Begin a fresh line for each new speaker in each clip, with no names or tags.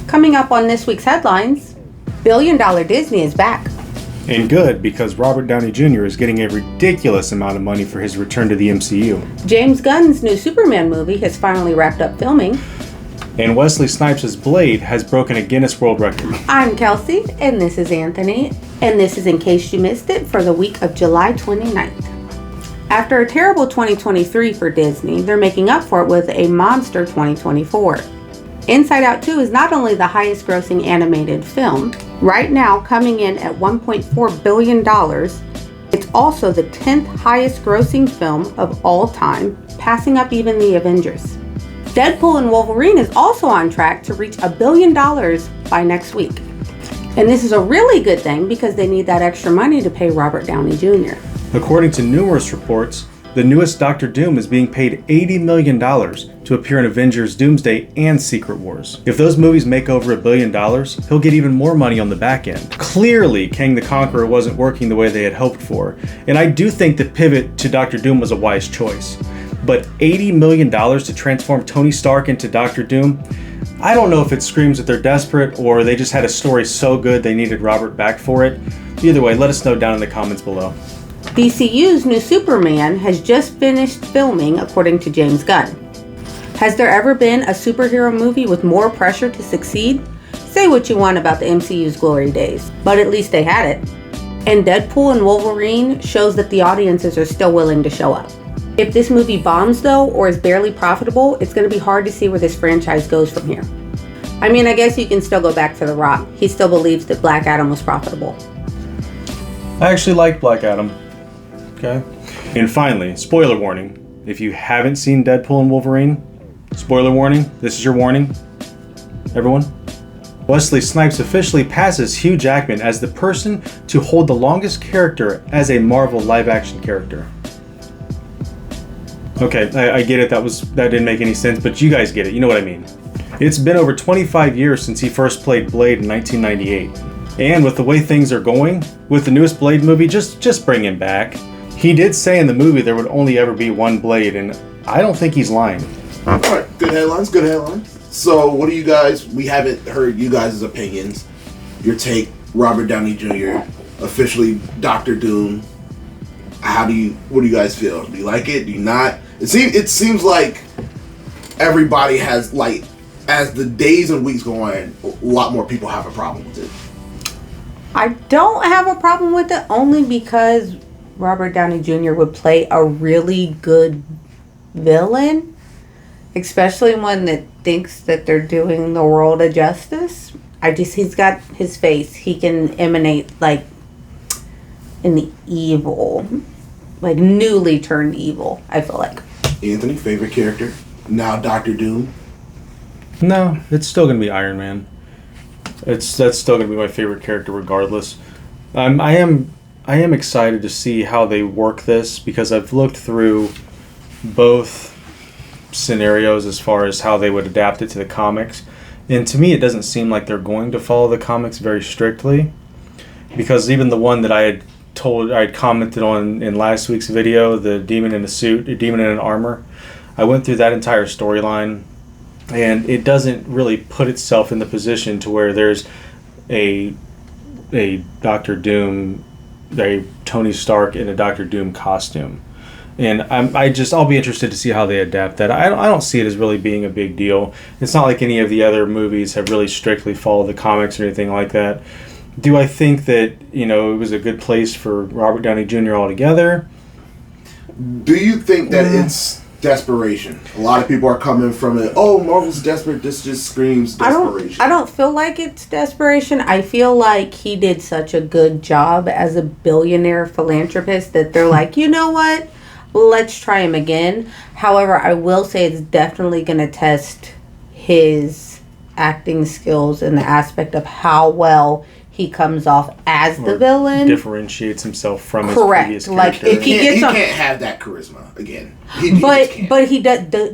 Coming up on this week's headlines, billion-dollar Disney is back.
And good, because Robert Downey Jr. is getting a ridiculous amount of money for his return to the MCU.
James Gunn's new Superman movie has finally wrapped up filming.
And Wesley Snipes' Blade has broken a Guinness World Record.
I'm Kelsey, and this is Anthony, and this is In Case You Missed It for the week of July 29th. After a terrible 2023 for Disney, they're making up for it with a monster 2024. Inside Out 2 is not only the highest grossing animated film, right now coming in at $1.4 billion, it's also the 10th highest grossing film of all time, passing up even the Avengers. Deadpool and Wolverine is also on track to reach $1 billion by next week. And this is a really good thing because they need that extra money to pay Robert Downey Jr.
According to numerous reports, the newest Doctor Doom is being paid $80 million to appear in Avengers Doomsday and Secret Wars. If those movies make over $1 billion, he'll get even more money on the back end. Clearly, Kang the Conqueror wasn't working the way they had hoped for, and I do think the pivot to Doctor Doom was a wise choice. But $80 million to transform Tony Stark into Doctor Doom? I don't know if it screams that they're desperate or they just had a story so good they needed Robert back for it. Either way, let us know down in the comments below.
DCU's new Superman has just finished filming, according to James Gunn. Has there ever been a superhero movie with more pressure to succeed? Say what you want about the MCU's glory days, but at least they had it. And Deadpool and Wolverine shows that the audiences are still willing to show up. If this movie bombs though, or is barely profitable, it's going to be hard to see where this franchise goes from here. I mean, I guess you can still go back to The Rock. He still believes that Black Adam was profitable.
I actually liked Black Adam. Okay. And finally, spoiler warning. If you haven't seen Deadpool and Wolverine, spoiler warning, this is your warning. Everyone. Wesley Snipes officially passes Hugh Jackman as the person to hold the longest character as a Marvel live-action character. Okay, I get it, that didn't make any sense, but you guys get it, you know what I mean. It's been over 25 years since he first played Blade in 1998. And with the way things are going, with the newest Blade movie, just bring him back. He did say in the movie there would only ever be one Blade, and I don't think he's lying.
Alright, good headlines. So what do you guys, we haven't heard you guys' opinions. Your take, Robert Downey Jr., officially Doctor Doom. What do you guys feel? Do you like it? Do you not? It seems like everybody has, like, as the days and weeks go on, a lot more people have a problem with it.
I don't have a problem with it only because Robert Downey Jr. would play a really good villain, especially one that thinks that they're doing the world a justice. He's got his face. He can emanate like an evil, like newly turned evil, I feel like.
Anthony, favorite character? Now Doctor Doom?
No, it's still going to be Iron Man. That's still going to be my favorite character regardless. I am excited to see how they work this because I've looked through both scenarios as far as how they would adapt it to the comics. And to me, it doesn't seem like they're going to follow the comics very strictly, because even the one that I had commented on in last week's video, the demon in a suit, a demon in an armor, I went through that entire storyline, and it doesn't really put itself in the position to where there's a Doctor Doom, a Tony Stark in a Doctor Doom costume. And I'll be interested to see how they adapt that. I don't see it as really being a big deal. It's not like any of the other movies have really strictly followed the comics or anything like that. Do I think that, it was a good place for Robert Downey Jr. altogether?
Do you think that it's desperation? A lot of people are coming from it, oh, Marvel's desperate, this just screams desperation.
I don't feel like it's desperation. I feel like he did such a good job as a billionaire philanthropist that they're like, you know what? Let's try him again. However, I will say it's definitely going to test his acting skills in the aspect of how well he comes off as the villain.
Differentiates himself from his previous character.
Like if he can't
have that charisma again.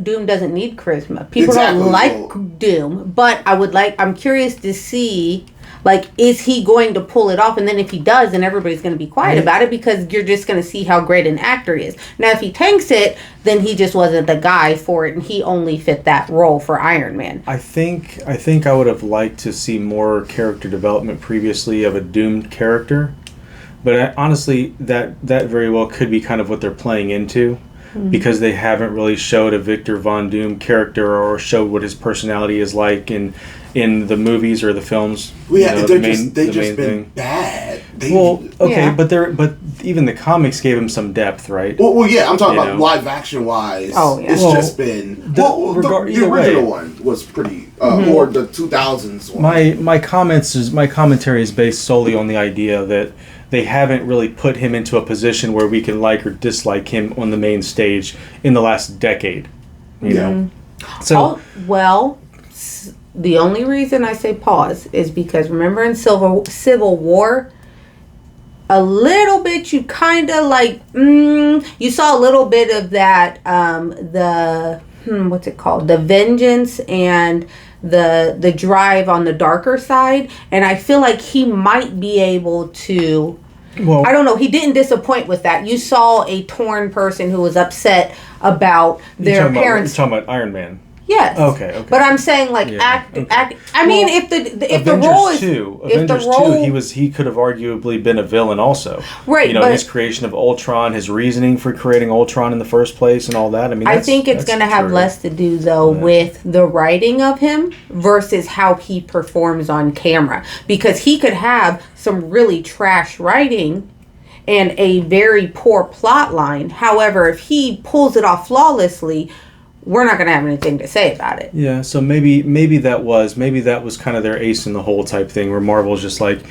Doom doesn't need charisma. People don't like Doom, but I'm curious to see Like, is he going to pull it off? And then if he does, then everybody's going to be quiet about it because you're just going to see how great an actor he is. Now, if he tanks it, then he just wasn't the guy for it, and he only fit that role for Iron Man.
I think I would have liked to see more character development previously of a doomed character, but honestly, that very well could be kind of what they're playing into, because they haven't really showed a Victor Von Doom character or showed what his personality is like in the movies or the films.
They've just been bad.
But even the comics gave him some depth, right?
Well, yeah, I'm talking about live action wise.
Oh, yeah.
It's just been the original one was pretty, or the 2000s one.
My commentary is based solely on the idea that they haven't really put him into a position where we can like or dislike him on the main stage in the last decade. You know, so
the only reason I say pause is because remember in Civil War, a little bit you kind of like you saw a little bit of that what's it called, the vengeance and the drive on the darker side, and I feel like he might be able to. Well, I don't know. He didn't disappoint with that. You saw a torn person who was upset about their parents.
You're talking about Iron Man.
Yes.
Okay.
But I'm saying act. I mean, if the role is
Avengers 2, he could have arguably been a villain also.
Right.
You know, his creation of Ultron, his reasoning for creating Ultron in the first place, and all that. I mean,
I think it's going to have less to do though with the writing of him versus how he performs on camera, because he could have some really trash writing and a very poor plot line. However, if he pulls it off flawlessly, we're not going to have anything to say about it.
Yeah, so maybe that was kind of their ace in the hole type thing, where Marvel's just like,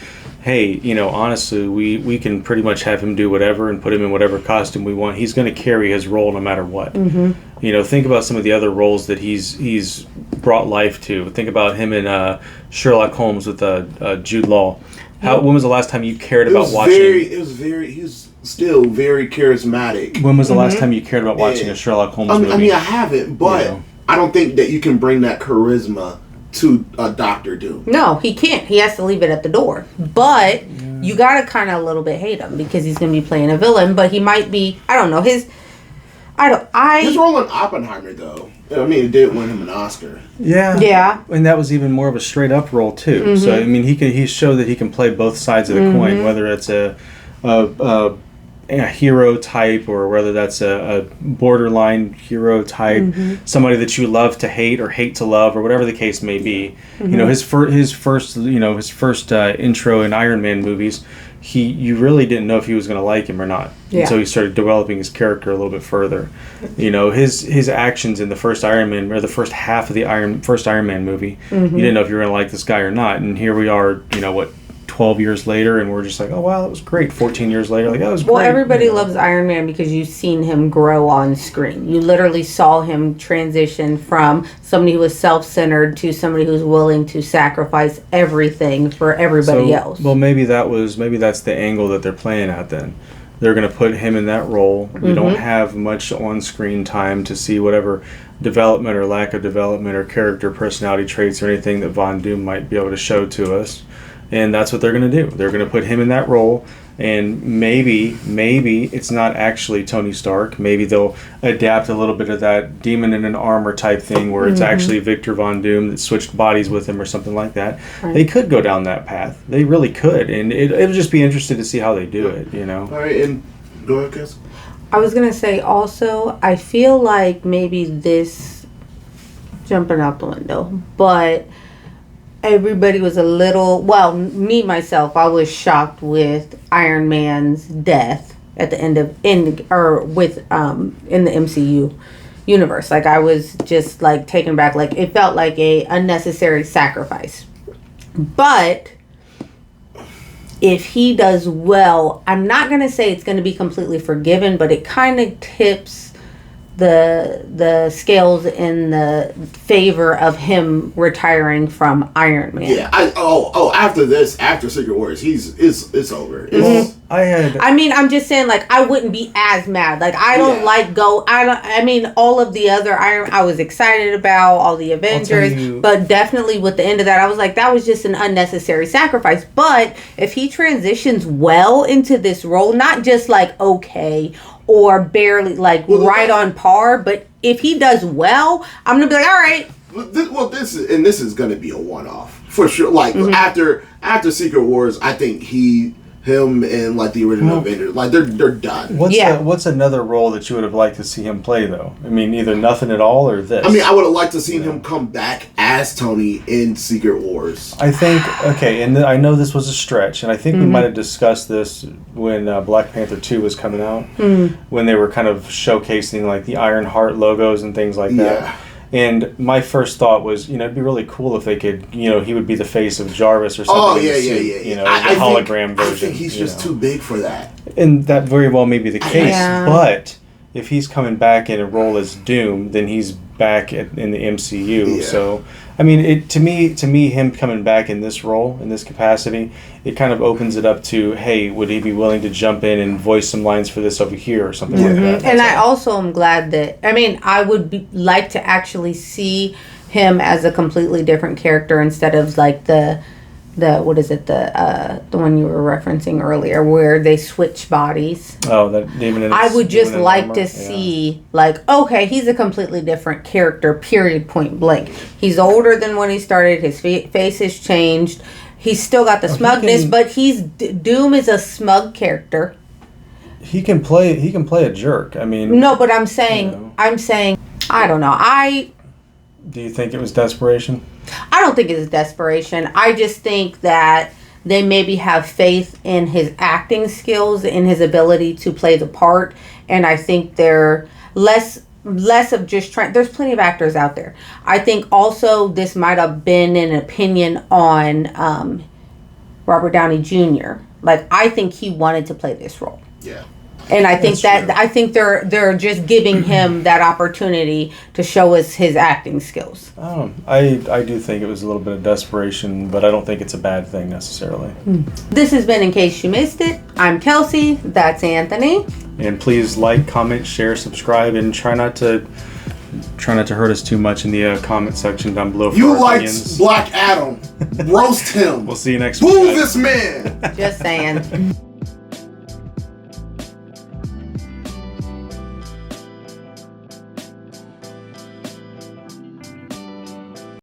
hey, you know, honestly, we can pretty much have him do whatever and put him in whatever costume we want. He's going to carry his role no matter what. Mm-hmm. You know, think about some of the other roles that he's brought life to. Think about him in Sherlock Holmes with Jude Law. When was the last time you cared about watching?
He's still very charismatic.
When was the last time you cared about watching a Sherlock Holmes movie?
I mean, I haven't, but I don't think that you can bring that charisma to Doctor Doom.
No, he can't. He has to leave it at the door. But you gotta kind of a little bit hate him because he's gonna be playing a villain. But he might be. I don't know his role
in Oppenheimer, though. I mean, it did win him an Oscar.
Yeah.
And that was even more of a straight up role too. Mm-hmm. So I mean, he showed that he can play both sides of the coin, whether it's a hero type or whether that's a borderline hero type, somebody that you love to hate or hate to love or whatever the case may be. You know, his first intro in Iron Man movies, you really didn't know if he was going to like him or not until he started developing his character a little bit further. You know, his actions in the first Iron Man, or the first half of the first Iron Man movie, you didn't know if you were going to like this guy or not. And here we are, 12 years later, and we're just like, oh wow, that was great. 14 years later, like, that was great.
Well, everybody loves Iron Man because you've seen him grow on screen. You literally saw him transition from somebody who was self-centered to somebody who's willing to sacrifice everything for everybody else.
Well, maybe that's the angle that they're playing at then. They're going to put him in that role. We don't have much on-screen time to see whatever development or lack of development or character personality traits or anything that Von Doom might be able to show to us. And that's what they're going to do. They're going to put him in that role, and maybe it's not actually Tony Stark. Maybe they'll adapt a little bit of that demon in an armor type thing where it's actually Victor Von Doom that switched bodies with him or something like that. Right. They could go down that path. They really could, and it'll just be interesting to see how they do it, All
right, and go ahead, Cass.
I was going to say also, I feel like maybe this, jumping out the window, but everybody was a little, me myself, I was shocked with Iron Man's death at the end of in the MCU universe. Like, I was just like taken back. Like, it felt like a unnecessary sacrifice. But if he does well, I'm not gonna say it's gonna be completely forgiven, but it kind of tips the scales in the favor of him retiring from Iron Man.
Yeah. After Secret Wars, it's over.
I mean, I'm just saying, like, I wouldn't be as mad. Like, I don't I mean, all of the other I was excited about all the Avengers, but definitely with the end of that, I was like, that was just an unnecessary sacrifice. But if he transitions well into this role, not just like okay or barely like right on par, but if he does well, I'm gonna be like, all right.
This is gonna be a one-off for sure. Like after Secret Wars, I think him and like the original Avengers, like they're done.
What's another role that you would have liked to see him play though? I mean, either nothing at all or this.
I mean, I would have liked to see him come back as Tony in Secret Wars.
I think and I know this was a stretch, and I think we might have discussed this when Black Panther 2 was coming out, when they were kind of showcasing like the Iron Heart logos and things like that.
Yeah.
And my first thought was, it'd be really cool if they could, he would be the face of Jarvis or something.
Oh, yeah.
The hologram version.
I think he's just too big for that.
And that very well may be the case. Yeah. But if he's coming back in a role as Doom, then he's back in the MCU. Yeah. So, I mean, to me, him coming back in this role, in this capacity, it kind of opens it up to, hey, would he be willing to jump in and voice some lines for this over here or something like that?
And I also am glad that, I would like to actually see him as a completely different character instead of like the what is it, the one you were referencing earlier where they switch bodies.
Oh, that David.
I would just like to see like, okay, he's a completely different character, period, point blank. He's older than when he started. His face has changed. He's still got the smugness, but Doom is a smug character.
He can play a jerk. I mean,
no, but I'm saying I don't know.
Do you think it was desperation?
I don't think it's desperation. I just think that they maybe have faith in his acting skills, in his ability to play the part, and I think they're less of just trying. There's plenty of actors out there. I think also this might have been an opinion on Robert Downey Jr. Like, I think he wanted to play this role.
Yeah.
And I think they're just giving him that opportunity to show us his acting skills.
I do think it was a little bit of desperation, but I don't think it's a bad thing necessarily.
This has been In Case You Missed It. I'm Kelsey. That's Anthony.
And please like, comment, share, subscribe, and try not to hurt us too much in the comment section down below.
You liked Black Adam. Roast him.
We'll see you next week.
Boo this man.
Just saying.